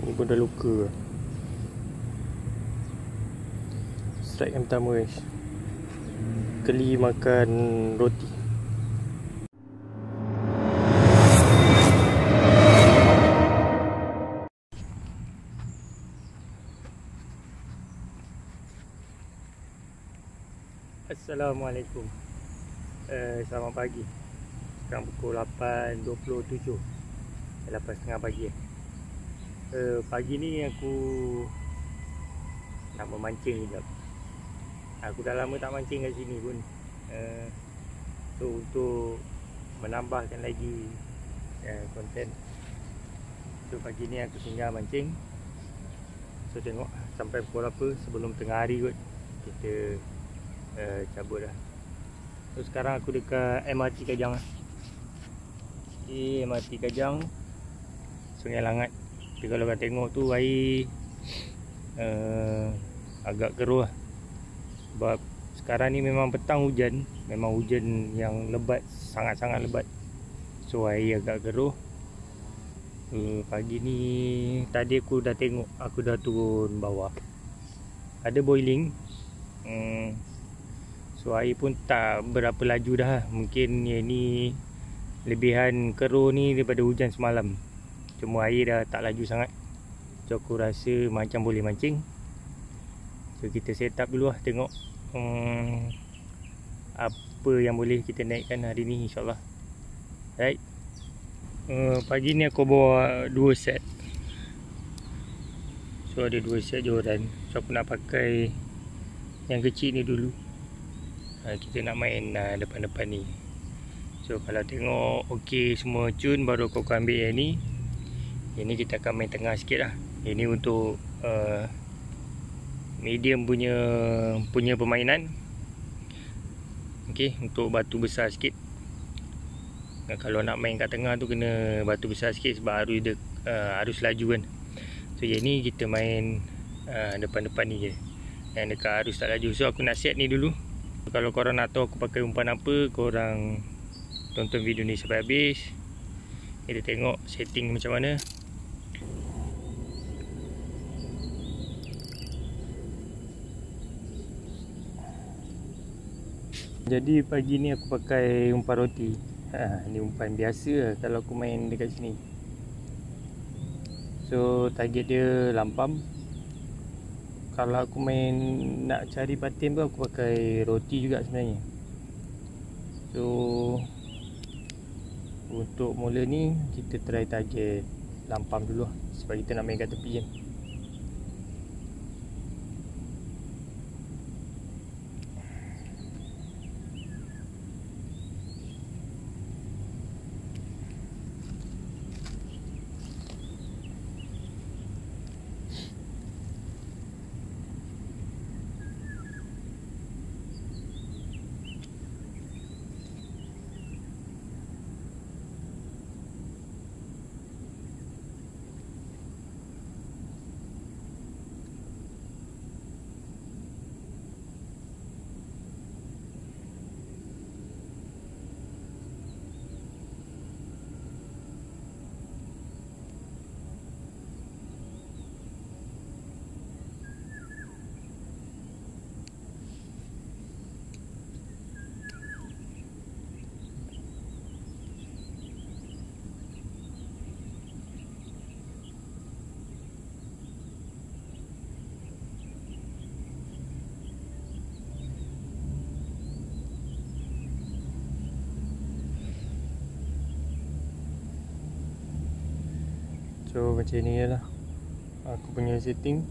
Ni pun dah luka. Strike yang pertama guys. Keli makan roti. Assalamualaikum. Selamat pagi. Sekarang pukul 8.27. 8.30 pagi. Pagi ni aku nak memancing sekejap. Aku dah lama tak mancing kat sini pun. So untuk menambahkan lagi konten, so pagi ni aku singgah mancing. So tengok sampai pukul apa sebelum tengah hari kot kita cabut dah. So sekarang aku dekat MRT Kajang. MRT Kajang, Sungai Langat. Tapi kalau kau tengok tu air agak keruh lah. Sebab sekarang ni memang petang hujan. Memang hujan yang lebat, sangat-sangat lebat. So air agak keruh. Pagi ni tadi aku dah tengok, aku dah turun bawah, ada boiling. So air pun tak berapa laju dah. Mungkin ni lebihan keruh ni daripada hujan semalam. Cuma air dah tak laju sangat. So aku rasa macam boleh mancing. So kita set up dulu lah, tengok apa yang boleh kita naikkan hari ni, insyaAllah. Right. Pagi ni aku bawa 2 set. So ada 2 set joran. So aku nak pakai yang kecil ni dulu. Kita nak main depan-depan ni. So kalau tengok okey semua cun, baru aku ambil yang ni. Yang ni kita akan main tengah sikit lah. Ini untuk medium punya permainan. Okey, untuk batu besar sikit. Kalau nak main kat tengah tu kena batu besar sikit sebab arus laju kan. So yang ni kita main depan-depan ni je, yang dekat arus tak laju. So aku nak set ni dulu. Kalau korang nak tahu aku pakai umpan apa, korang tonton video ni sampai habis. Kita tengok setting macam mana. Jadi pagi ni aku pakai umpan roti. Ni umpan biasa lah kalau aku main dekat sini. So target dia lampam. Kalau aku main nak cari patin pun aku pakai roti juga sebenarnya. So untuk mula ni kita try target lampam dulu lah, sebab kita nak main kat tepi kan. So macam ni lah aku punya setting.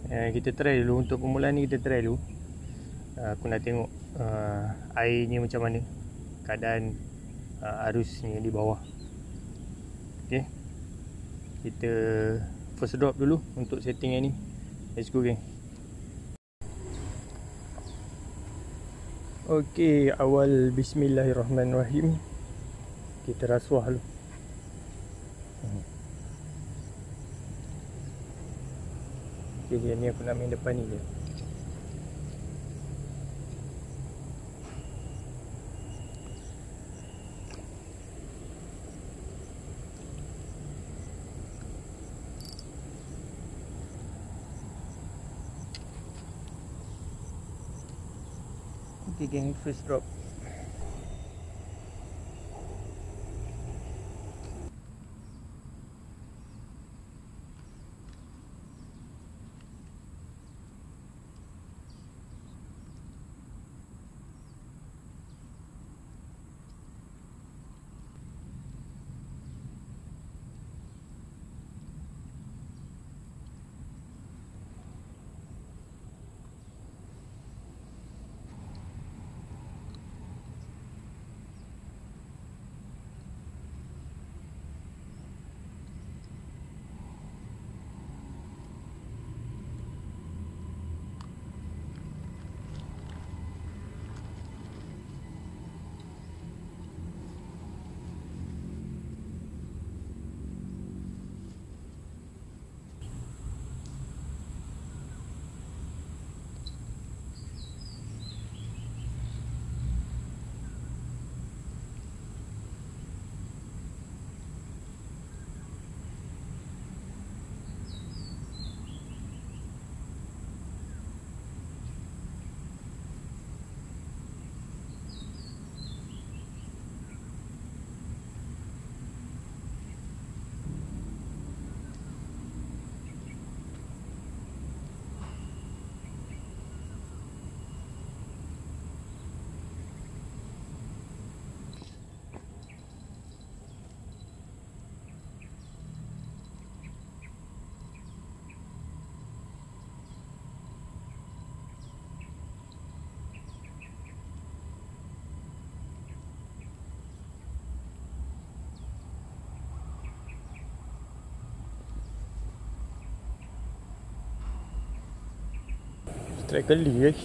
Kita try dulu. Untuk permulaan ni kita try dulu. Aku nak tengok airnya macam mana, keadaan arusnya di bawah. Okay, kita first drop dulu untuk setting yang ni. Let's go geng. Okay, awal bismillahirrahmanirrahim. Kita rasuah dulu. Okay, yang ni aku nak main depan ni je. Okay geng, first drop. Strike kali guys.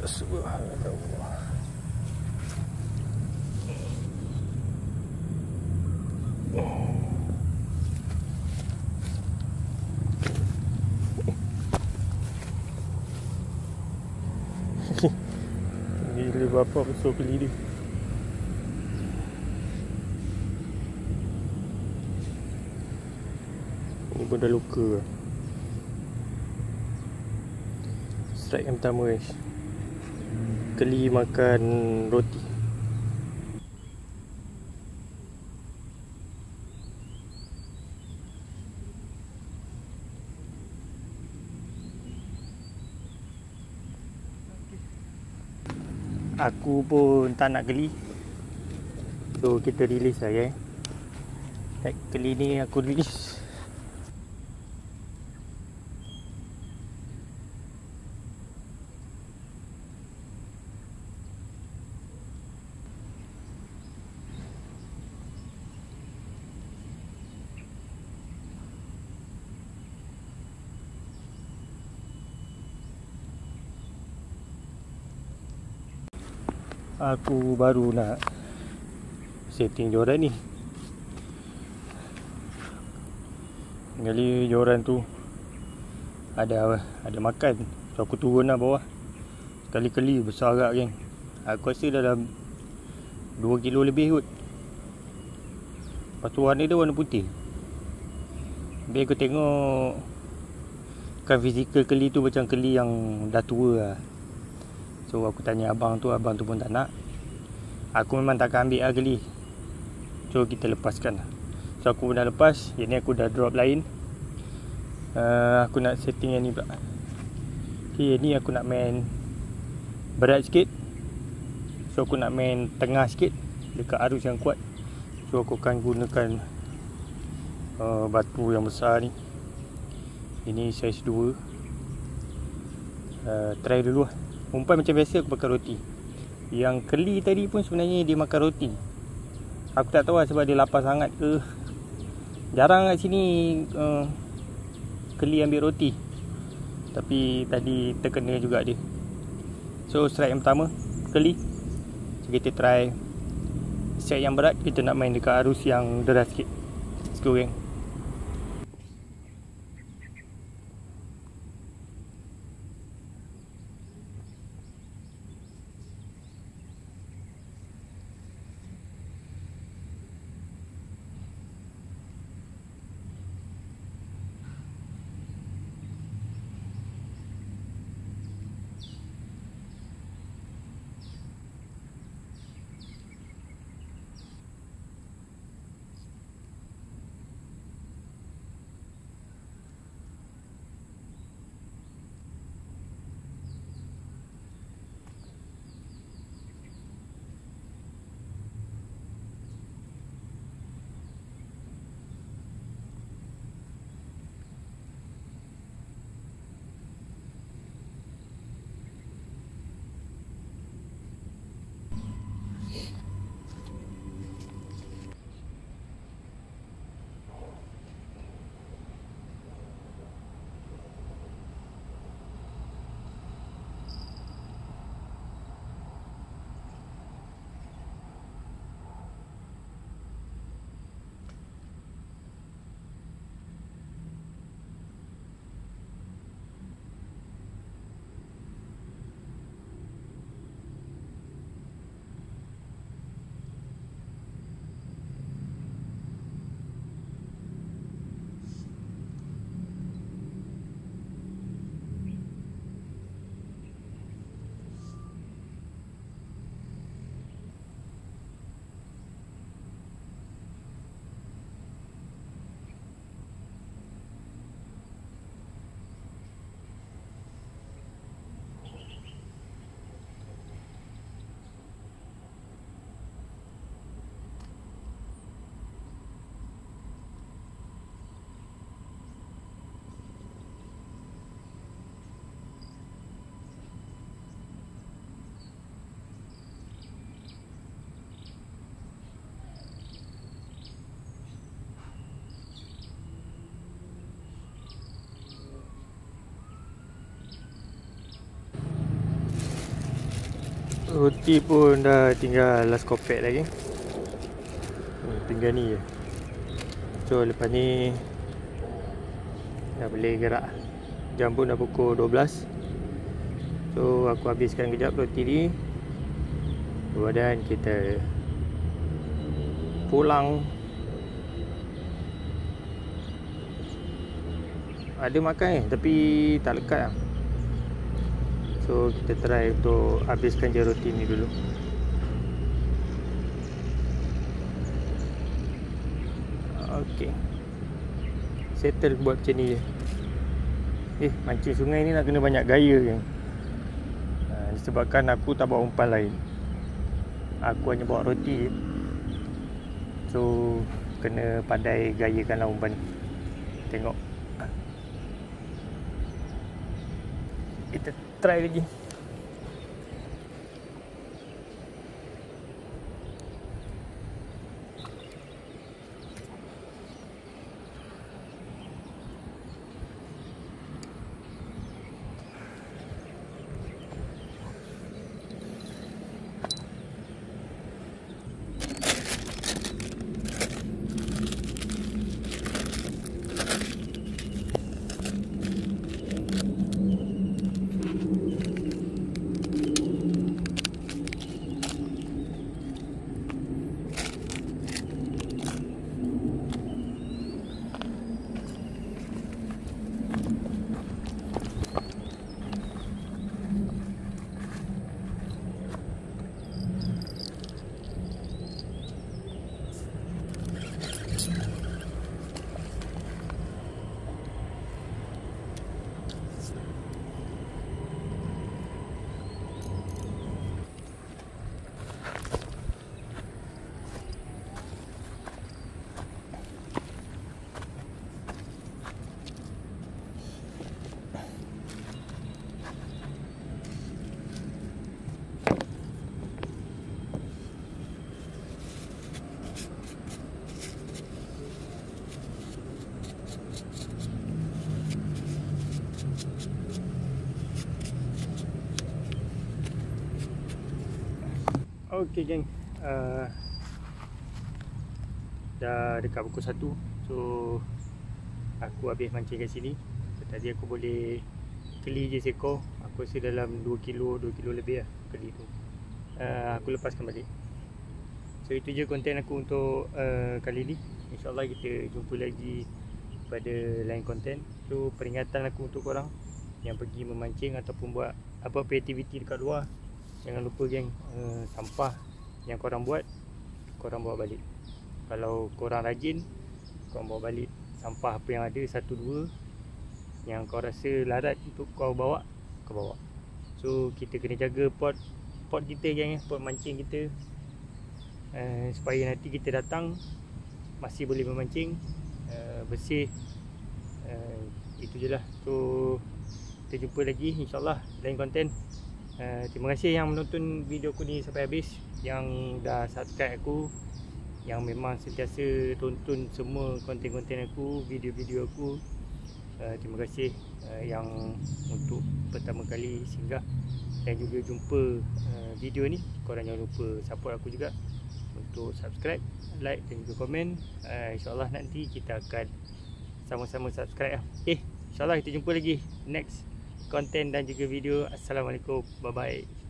Subhanallah. Gila berapa besar keli dia. Ini pun dah luka. Strike yang pertama guys. Keli makan roti. Aku pun tak nak keli, so kita release lah ya. Keli ni aku release. Aku baru nak setting joran ni. Kali joran tu ada makan, so aku turun lah bawah. Sekali keli besar agak geng. Aku rasa dalam 2 kilo lebih kot. Lepas tu warna dia warna putih. Biar aku tengok kan fizikal keli tu macam keli yang dah tua lah. So aku tanya abang tu pun tak nak. Aku memang takkan ambil lah keli. So kita lepaskan lah. So aku dah lepas. Yang ni aku dah drop lain. Aku nak setting yang ni pula. Okay, yang ni aku nak main berat sikit. So aku nak main tengah sikit dekat arus yang kuat. So aku akan gunakan batu yang besar ni. Ini saiz 2. Try dulu lah. Umpan macam biasa aku pakai roti. Yang keli tadi pun sebenarnya dia makan roti. Aku tak tahu lah sebab dia lapar sangat ke. Jarang kat sini keli ambil roti. Tapi tadi terkena juga dia. So strike yang pertama kali, so kita try set yang berat. Kita nak main dekat arus yang deras sikit. Let's go geng. Roti pun dah tinggal last kopek lagi. Tinggal ni je. So lepas ni dah boleh gerak. Jam pun dah pukul 12. So aku habiskan kejap roti ni, dan kita pulang. Ada makan tapi tak lekat lah. So kita try untuk habiskan je roti ni dulu. Okay, settle buat macam ni je. Mancing sungai ni nak kena banyak gaya kan. Disebabkan aku tak bawa umpan lain, aku hanya bawa roti je. So kena pandai gayakanlah umpan ni. Tengok, kita try lagi. Okey geng, dah dekat pukul 1. So aku habis mancing kat sini. So, tadi aku boleh keli je seekor. Aku rasa dalam 2 kilo lebih lah keli tu. Aku lepaskan balik. So itu je konten aku untuk kali ni. InsyaAllah kita jumpa lagi pada lain konten. So peringatan aku untuk korang yang pergi memancing ataupun buat apa-apa aktiviti dekat luar, jangan lupa geng, sampah yang korang buat, korang bawa balik. Kalau korang rajin, korang bawa balik sampah apa yang ada, 1-2 yang kau rasa larat untuk kau bawa, kau bawa. So kita kena jaga pot kita geng, pot mancing kita, supaya nanti kita datang masih boleh memancing, bersih. Itu je lah. So kita jumpa lagi insyaAllah lain konten. Terima kasih yang menonton video aku ni sampai habis, yang dah subscribe aku, yang memang sentiasa tonton semua konten-konten aku, video-video aku. Terima kasih yang untuk pertama kali singgah dan juga jumpa video ni. Korang jangan lupa support aku juga untuk subscribe, like dan juga komen. InsyaAllah nanti kita akan sama-sama subscribe lah. InsyaAllah kita jumpa lagi next konten dan juga video. Assalamualaikum, bye bye.